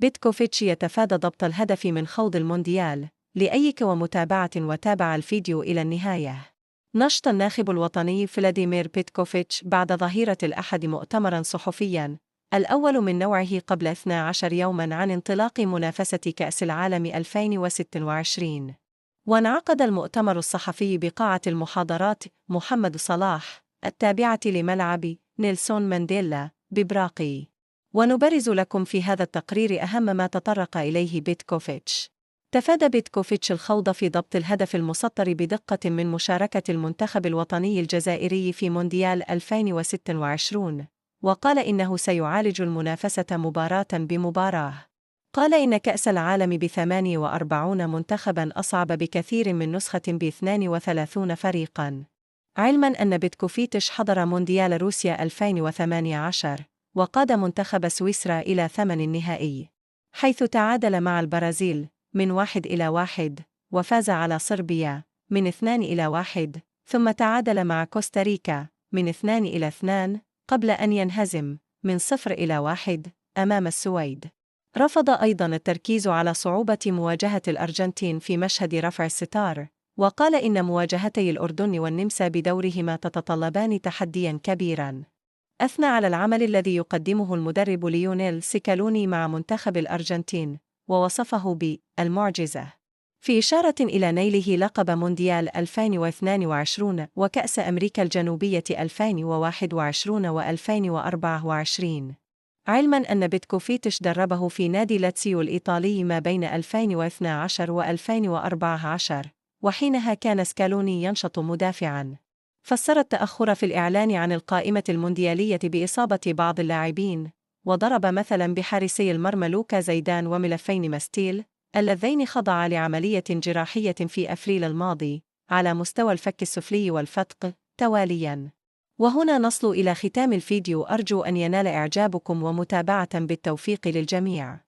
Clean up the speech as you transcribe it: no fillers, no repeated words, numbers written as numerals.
بيتكوفيتش يتفادى ضبط الهدف من خوض المونديال. لأيك ومتابعة وتابع الفيديو إلى النهاية. نشط الناخب الوطني فلاديمير بيتكوفيتش بعد ظهيرة الأحد مؤتمراً صحفياً، الأول من نوعه قبل 12 يوماً عن انطلاق منافسة كأس العالم 2026. وانعقد المؤتمر الصحفي بقاعة المحاضرات محمد صلاح التابعة لملعب نيلسون مانديلا ببراقي. ونبرز لكم في هذا التقرير أهم ما تطرق إليه بيتكوفيتش. تفادى بيتكوفيتش الخوض في ضبط الهدف المسطر بدقة من مشاركة المنتخب الوطني الجزائري في مونديال 2026، وقال إنه سيعالج المنافسة مباراة بمباراة. قال إن كأس العالم ب48 منتخباً أصعب بكثير من نسخة ب32 فريقاً. علماً أن بيتكوفيتش حضر مونديال روسيا 2018 وقاد منتخب سويسرا إلى 8 النهائي، حيث تعادل مع البرازيل من 1-1، وفاز على صربيا من 2-1، ثم تعادل مع كوستاريكا من 2-2 قبل أن ينهزم من 0-1 أمام السويد. رفض أيضاً التركيز على صعوبة مواجهة الأرجنتين في مشهد رفع الستار، وقال إن مواجهتي الأردن والنمسا بدورهما تتطلبان تحدياً كبيراً. أثنى على العمل الذي يقدمه المدرب ليونيل سكالوني مع منتخب الأرجنتين، ووصفه بالمعجزة، في إشارة إلى نيله لقب مونديال 2022 وكأس أمريكا الجنوبية 2021 و2024. علماً أن بيتكوفيتش دربه في نادي لاتسيو الإيطالي ما بين 2012 و2014، وحينها كان سكالوني ينشط مدافعاً. فسر التأخر في الإعلان عن القائمة المونديالية بإصابة بعض اللاعبين، وضرب مثلاً بحارسي المرمى لوكا زيدان وملفين ماستيل اللذين خضعا لعملية جراحية في أفريل الماضي على مستوى الفك السفلي والفتق توالياً. وهنا نصل إلى ختام الفيديو، أرجو أن ينال إعجابكم ومتابعة بالتوفيق للجميع.